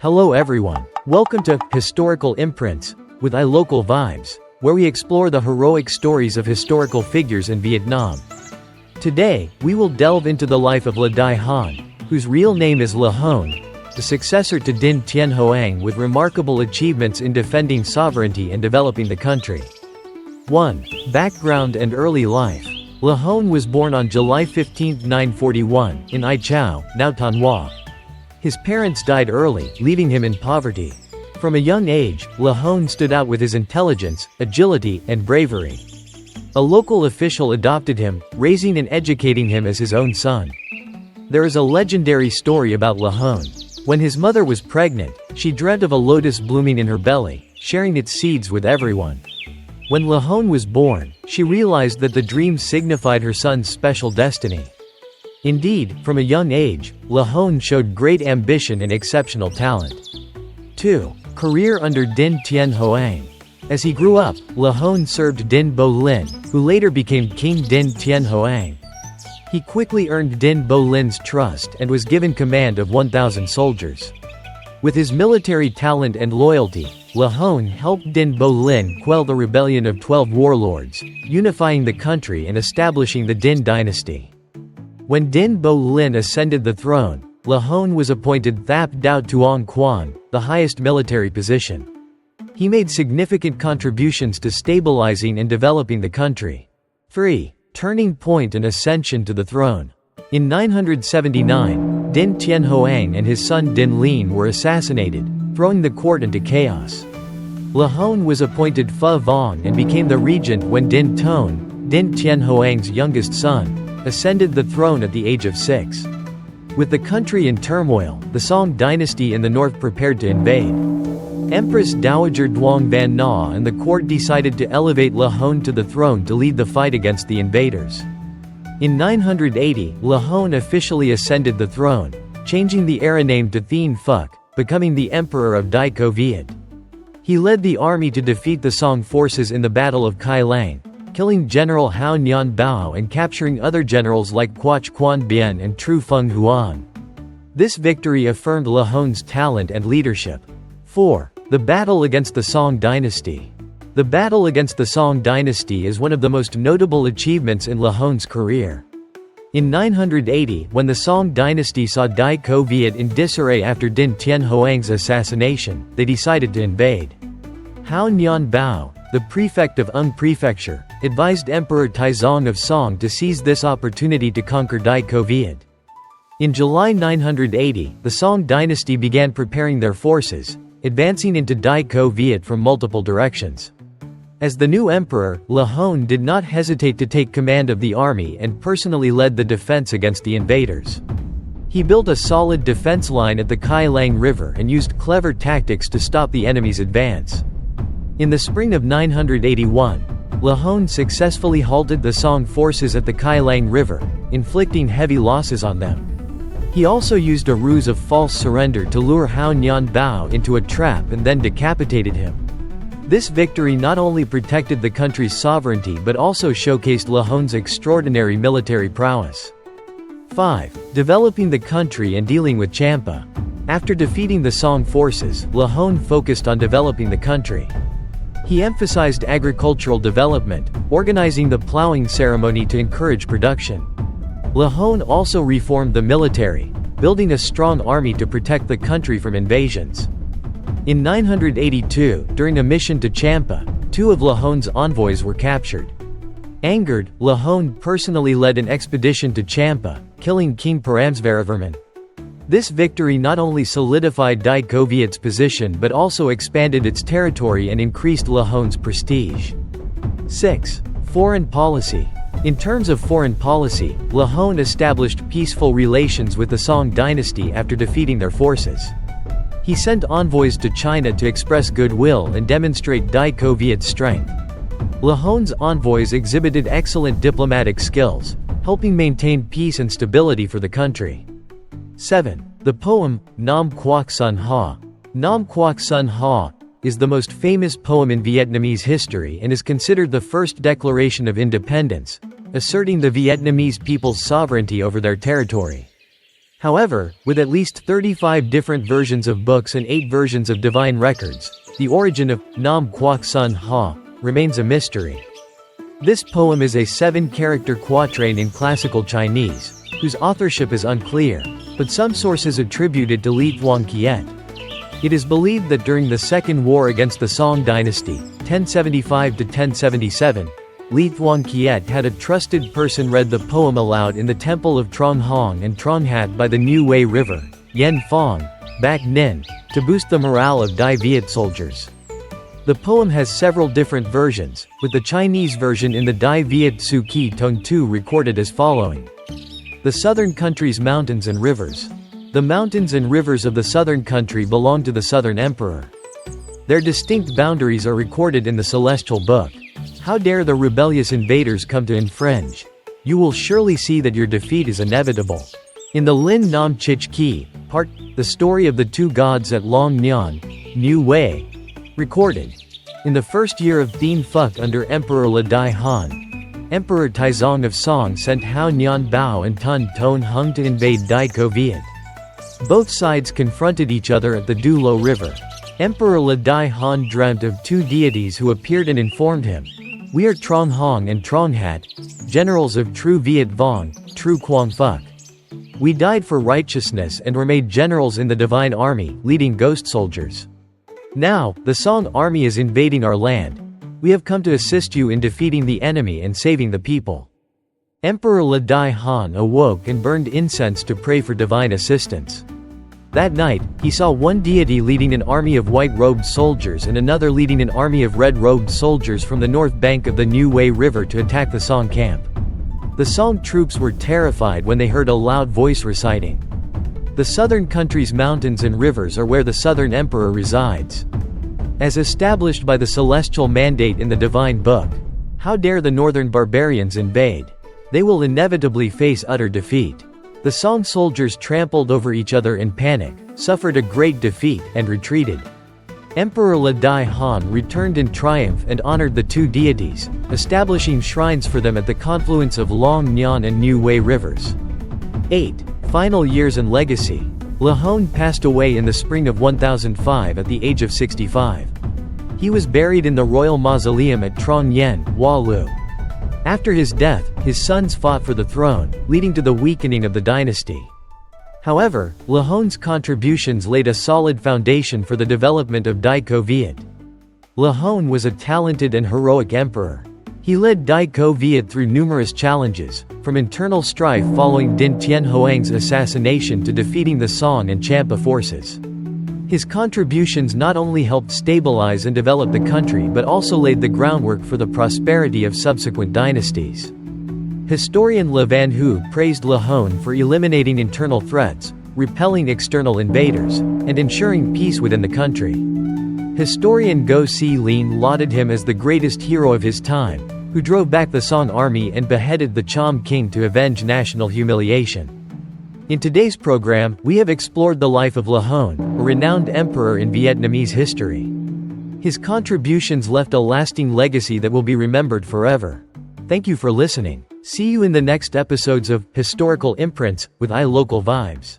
Hello everyone. Welcome to Historical Imprints with iLocalVibes, where we explore the heroic stories of historical figures in Vietnam. Today, we will delve into the life of Le Dai Han, whose real name is Le Hon, the successor to Dinh Tien Hoang with remarkable achievements in defending sovereignty and developing the country. 1. Background and early life. Le Hon was born on July 15, 941, in Ai Chau, now Thanh Hoa. His parents died early, leaving him in poverty. From a young age, Le Hon stood out with his intelligence, agility, and bravery. A local official adopted him, raising and educating him as his own son. There is a legendary story about Le Hon. When his mother was pregnant, she dreamt of a lotus blooming in her belly, sharing its seeds with everyone. When Le Hon was born, she realized that the dream signified her son's special destiny. Indeed, from a young age, Le Hon showed great ambition and exceptional talent. 2. Career under Dinh Tien Hoang. As he grew up, Le Hon served Dinh Bo Lin, who later became King Dinh Tien Hoang. He quickly earned Dinh Bo Lin's trust and was given command of 1,000 soldiers. With his military talent and loyalty, Le Hon helped Dinh Bo Lin quell the rebellion of 12 warlords, unifying the country and establishing the Dinh dynasty. When Dinh Bo Lin ascended the throne, Le Hon was appointed Thap Dao Tuong Quan, the highest military position. He made significant contributions to stabilizing and developing the country. 3. Turning point and ascension to the throne. In 979, Dinh Tien Hoang and his son Dinh Lien were assassinated, throwing the court into chaos. Le Hon was appointed Pha Vong and became the regent when Dinh Ton, Dinh Tien Hoang's youngest son, ascended the throne at the age of 6. With the country in turmoil, the Song dynasty in the north prepared to invade. Empress Dowager Duong Van Na and the court decided to elevate Le Hon to the throne to lead the fight against the invaders. In 980, Le Hon officially ascended the throne, changing the era name to Thien Phuc, becoming the Emperor of Dai Co Viet. He led the army to defeat the Song forces in the Battle of Kai Lang, killing General Hao Nhan Bao and capturing other generals like Quoc Quan Bien and Tru Phung Huan. This victory affirmed Le Hon's talent and leadership. 4. The battle against the Song dynasty. The battle against the Song dynasty is one of the most notable achievements in Le Hon's career. In 980, when the Song dynasty saw Dai Co Viet in disarray after Dinh Tien Hoang's assassination, they decided to invade. Hao Nhan Bao, the prefect of Ung Prefecture, advised Emperor Taizong of Song to seize this opportunity to conquer Dai Co Viet. In July 980, the Song dynasty began preparing their forces, advancing into Dai Co Viet from multiple directions. As the new emperor, Le Hon did not hesitate to take command of the army and personally led the defense against the invaders. He built a solid defense line at the Kai Lang River and used clever tactics to stop the enemy's advance. In the spring of 981, Le Hon successfully halted the Song forces at the Kai Lang River, inflicting heavy losses on them. He also used a ruse of false surrender to lure Hao Nhan Bao into a trap and then decapitated him. This victory not only protected the country's sovereignty but also showcased Le Hon's extraordinary military prowess. 5. Developing the country and dealing with Champa. After defeating the Song forces, Le Hon focused on developing the country. He emphasized agricultural development, organizing the plowing ceremony to encourage production. Le Hon also reformed the military, building a strong army to protect the country from invasions. In 982, during a mission to Champa, 2 of Le Hon's envoys were captured. Angered, Le Hon personally led an expedition to Champa, killing King Paramsvaravarman. This victory not only solidified Dai Co Viet's position but also expanded its territory and increased Le Hon's prestige. 6. Foreign policy. In terms of foreign policy, Le Hon established peaceful relations with the Song dynasty after defeating their forces. He sent envoys to China to express goodwill and demonstrate Dai Co Viet's strength. Le Hon's envoys exhibited excellent diplomatic skills, helping maintain peace and stability for the country. 7. The poem, Nam Quoc Son Ha. Nam Quoc Son Ha is the most famous poem in Vietnamese history and is considered the first declaration of independence, asserting the Vietnamese people's sovereignty over their territory. However, with at least 35 different versions of books and 8 versions of divine records, the origin of Nam Quoc Sun Ha remains a mystery. This poem is a 7-character quatrain in classical Chinese, whose authorship is unclear, but some sources attribute it to Li Thuong Kiet. It is believed that during the Second War against the Song dynasty, 1075 to 1077, Li Thuong Kiet had a trusted person read the poem aloud in the temple of Trong Hong and Trong Hat by the New Wei River, Yen Phong, Bac Ninh, to boost the morale of Dai Viet soldiers. The poem has several different versions, with the Chinese version in the Dai Viet Su Ki Tong Tu recorded as following. The southern country's mountains and rivers. The mountains and rivers of the southern country belong to the southern emperor. Their distinct boundaries are recorded in the celestial book. How dare the rebellious invaders come to infringe? You will surely see that your defeat is inevitable. In the Lin Nam Chich Ki, part, the story of the two gods at Long Nyan, New Wei, recorded. In the first year of Thien Phuc under Emperor Le Dai Han, Emperor Taizong of Song sent Hao Nyan Bao and Tun Ton Hung to invade Dai Co Viet. Both sides confronted each other at the Du Lo River. Emperor Le Dai Han dreamt of two deities who appeared and informed him, "We are Trong Hong and Trong Hat, generals of true Viet Vong, true Quang Phuc. We died for righteousness and were made generals in the divine army, leading ghost soldiers. Now, the Song army is invading our land. We have come to assist you in defeating the enemy and saving the people." Emperor Le Dai Han awoke and burned incense to pray for divine assistance. That night, he saw one deity leading an army of white-robed soldiers and another leading an army of red-robed soldiers from the north bank of the New Wei River to attack the Song camp. The Song troops were terrified when they heard a loud voice reciting, "The southern country's mountains and rivers are where the southern emperor resides. As established by the celestial mandate in the divine book, how dare the northern barbarians invade? They will inevitably face utter defeat." The Song soldiers trampled over each other in panic, suffered a great defeat, and retreated. Emperor Le Dai Han returned in triumph and honored the two deities, establishing shrines for them at the confluence of Long Nyan and New Wei rivers. 8. Final years and legacy. Le Hon passed away in the spring of 1005 at the age of 65. He was buried in the royal mausoleum at Trong Yen, Hua Lu. After his death, his sons fought for the throne, leading to the weakening of the dynasty. However, Le Hon's contributions laid a solid foundation for the development of Dai Co Viet. Le Hon was a talented and heroic emperor. He led Dai Co Viet through numerous challenges, from internal strife following Din Tien Hoang's assassination to defeating the Song and Champa forces. His contributions not only helped stabilize and develop the country but also laid the groundwork for the prosperity of subsequent dynasties. Historian Le Van Hu praised Le Hon for eliminating internal threats, repelling external invaders, and ensuring peace within the country. Historian Go Si Lin lauded him as the greatest hero of his time, who drove back the Song army and beheaded the Cham king to avenge national humiliation. In today's program, we have explored the life of Le Hon, a renowned emperor in Vietnamese history. His contributions left a lasting legacy that will be remembered forever. Thank you for listening. See you in the next episodes of Historical Imprints with iLocalVibes.